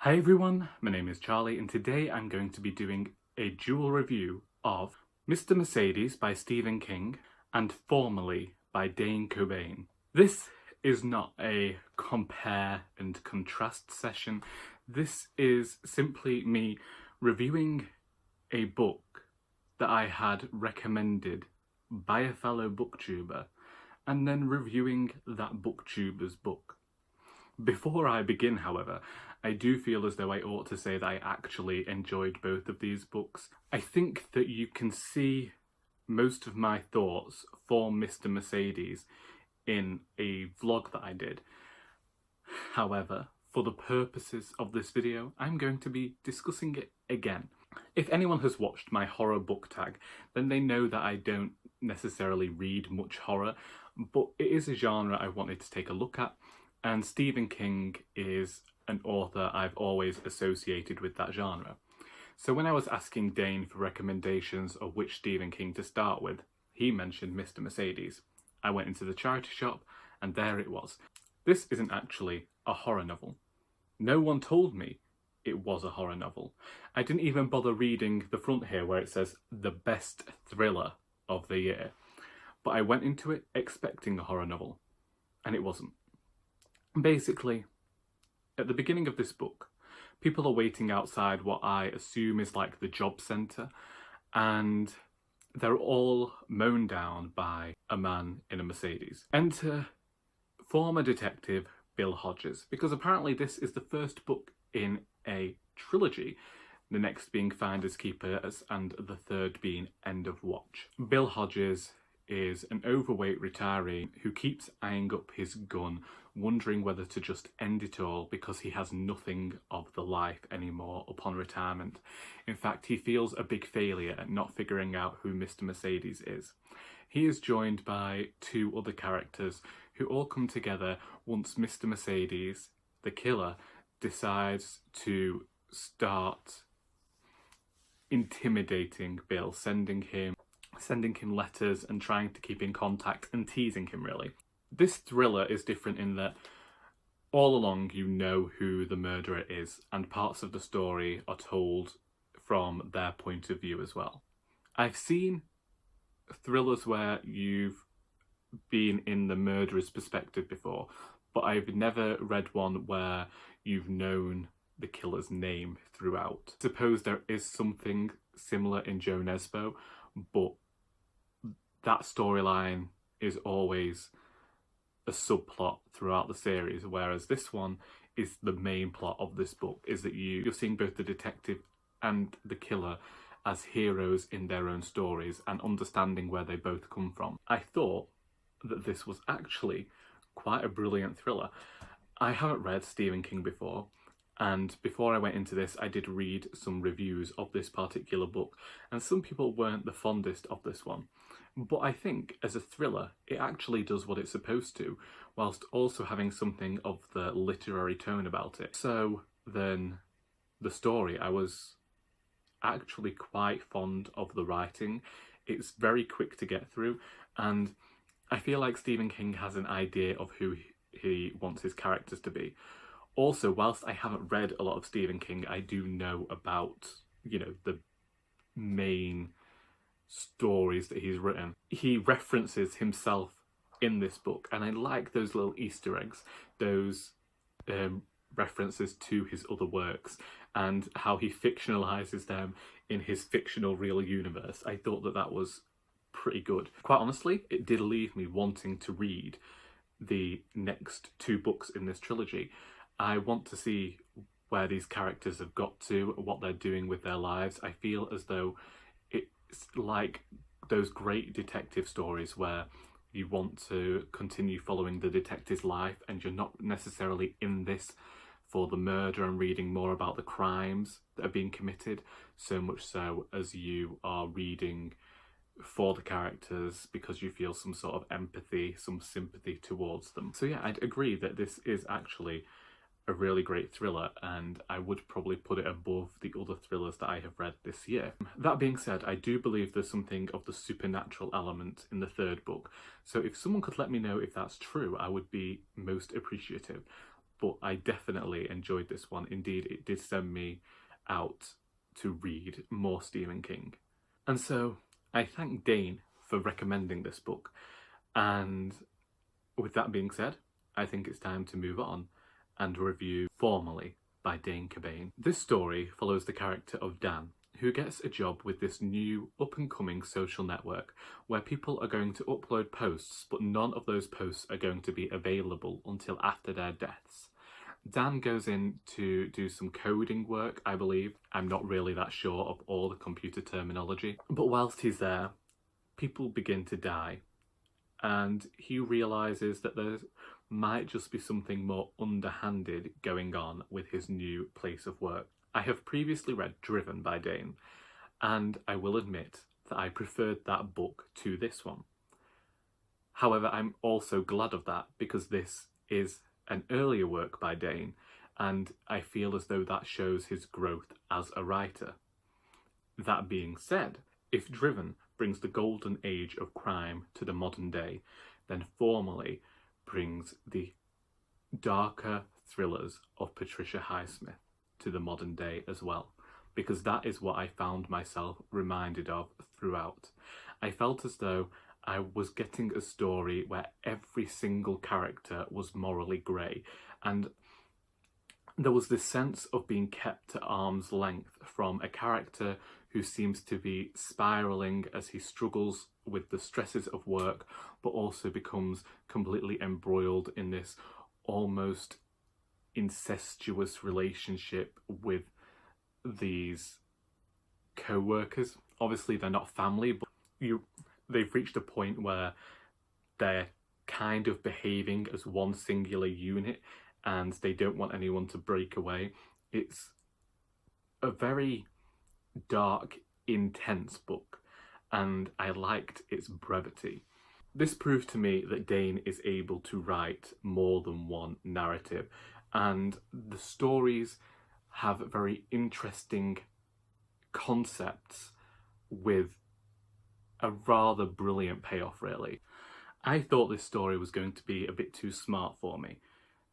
Hi everyone, my name is Charlie and today I'm going to be doing a dual review of Mr. Mercedes by Stephen King and Formerly by Dane Cobain. This is not a compare and contrast session. This is simply me reviewing a book that I had recommended by a fellow booktuber and then reviewing that booktuber's book. Before I begin, however, I do feel as though I ought to say that I actually enjoyed both of these books. I think that you can see most of my thoughts for Mr. Mercedes in a vlog that I did. However, for the purposes of this video, I'm going to be discussing it again. If anyone has watched my horror book tag, then they know that I don't necessarily read much horror, but it is a genre I wanted to take a look at. And Stephen King is an author I've always associated with that genre. So when I was asking Dane for recommendations of which Stephen King to start with, he mentioned Mr. Mercedes. I went into the charity shop and there it was. This isn't actually a horror novel. No one told me it was a horror novel. I didn't even bother reading the front here where it says the best thriller of the year. But I went into it expecting a horror novel, and it wasn't. Basically, at the beginning of this book, people are waiting outside what I assume is like the job centre, and they're all mown down by a man in a Mercedes. Enter former detective Bill Hodges, because apparently this is the first book in a trilogy, the next being Finders Keepers and the third being End of Watch. Bill Hodges is an overweight retiree who keeps eyeing up his gun, wondering whether to just end it all because he has nothing of the life anymore upon retirement. In fact, he feels a big failure at not figuring out who Mr. Mercedes is. He is joined by two other characters who all come together once Mr. Mercedes, the killer, decides to start intimidating Bill, sending him letters and trying to keep in contact and teasing him, really. This thriller is different in that all along you know who the murderer is, and parts of the story are told from their point of view as well. I've seen thrillers where you've been in the murderer's perspective before, but I've never read one where you've known the killer's name throughout. I suppose there is something similar in Joe Nesbo, but that storyline is always a subplot throughout the series, whereas this one is the main plot of this book, is that you're seeing both the detective and the killer as heroes in their own stories and understanding where they both come from. I thought that this was actually quite a brilliant thriller. I haven't read Stephen King before, and before I went into this I did read some reviews of this particular book, and some people weren't the fondest of this one. But I think as a thriller it actually does what it's supposed to, whilst also having something of the literary tone about it. So then the story, I was actually quite fond of the writing. It's very quick to get through, and I feel like Stephen King has an idea of who he wants his characters to be. Also, whilst I haven't read a lot of Stephen King, I do know about, the main stories that he's written. He references himself in this book, and I like those little Easter eggs, those references to his other works, and how he fictionalizes them in his fictional real universe. I thought that that was pretty good. Quite honestly, it did leave me wanting to read the next two books in this trilogy. I want to see where these characters have got to, what they're doing with their lives. I feel as though it's like those great detective stories where you want to continue following the detective's life and you're not necessarily in this for the murder and reading more about the crimes that are being committed, so much so as you are reading for the characters because you feel some sort of empathy, some sympathy towards them. So yeah, I'd agree that this is actually a really great thriller, and I would probably put it above the other thrillers that I have read this year. That being said, I do believe there's something of the supernatural element in the third book, so if someone could let me know if that's true, I would be most appreciative. but I definitely enjoyed this one. Indeed, it did send me out to read more Stephen King. And so I thank Dane for recommending this book. And with that being said, I think it's time to move on and review Formally by Dane Cobain. This story follows the character of Dan, who gets a job with this new up-and-coming social network where people are going to upload posts, but none of those posts are going to be available until after their deaths. Dan goes in to do some coding work, I believe. I'm not really that sure of all the computer terminology. But whilst he's there, people begin to die. And he realises that there might just be something more underhanded going on with his new place of work. I have previously read Driven by Dane, and I will admit that I preferred that book to this one. However, I'm also glad of that because this is an earlier work by Dane, and I feel as though that shows his growth as a writer. That being said, if Driven brings the golden age of crime to the modern day, then Formally brings the darker thrillers of Patricia Highsmith to the modern day as well, because that is what I found myself reminded of throughout. I felt as though I was getting a story where every single character was morally grey, and there was this sense of being kept at arm's length from a character who seems to be spiralling as he struggles with the stresses of work, but also becomes completely embroiled in this almost incestuous relationship with these co-workers. Obviously they're not family, but they've reached a point where they're kind of behaving as one singular unit and they don't want anyone to break away. It's a very dark, intense book, and I liked its brevity. This proved to me that Dane is able to write more than one narrative, and the stories have very interesting concepts with a rather brilliant payoff, really. I thought this story was going to be a bit too smart for me,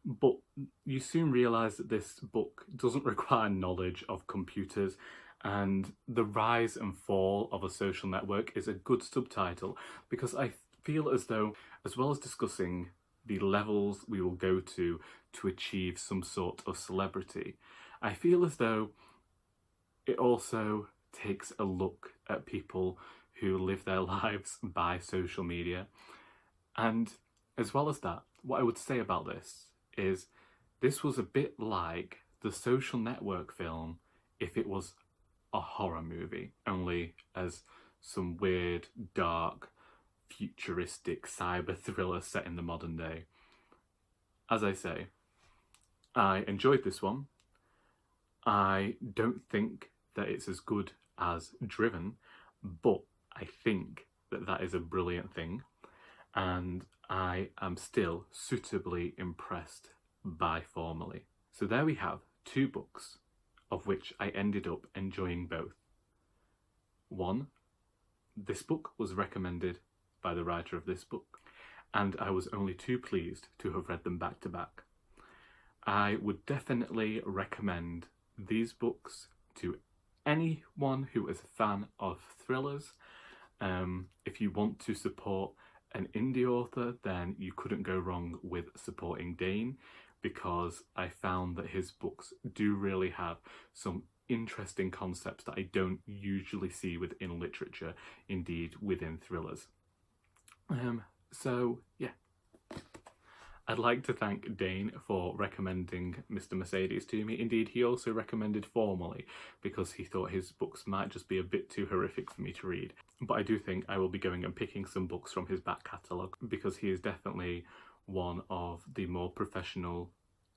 but you soon realise that this book doesn't require knowledge of computers, and the rise and fall of a social network is a good subtitle, because I feel as though, as well as discussing the levels we will go to achieve some sort of celebrity, I feel as though it also takes a look at people who live their lives by social media. And as well as that, what I would say about this is this was a bit like the Social Network film if it was a horror movie, only as some weird, dark, futuristic cyber thriller set in the modern day. As I say, I enjoyed this one. I don't think that it's as good as Driven, but I think that that is a brilliant thing, and I am still suitably impressed by Formally. So there we have two books of which I ended up enjoying both. One, this book was recommended by the writer of this book, and I was only too pleased to have read them back to back. I would definitely recommend these books to anyone who is a fan of thrillers. If you want to support an indie author, then you couldn't go wrong with supporting Dane, because I found that his books do really have some interesting concepts that I don't usually see within literature, indeed within thrillers. So yeah, I'd like to thank Dane for recommending Mr. Mercedes to me. Indeed, he also recommended Formally because he thought his books might just be a bit too horrific for me to read. But I do think I will be going and picking some books from his back catalogue, because he is definitely one of the more professional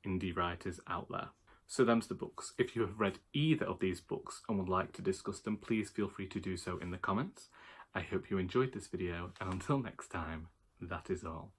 indie writers out there. So them's the books. If you have read either of these books and would like to discuss them, please feel free to do so in the comments. I hope you enjoyed this video, and until next time, that is all.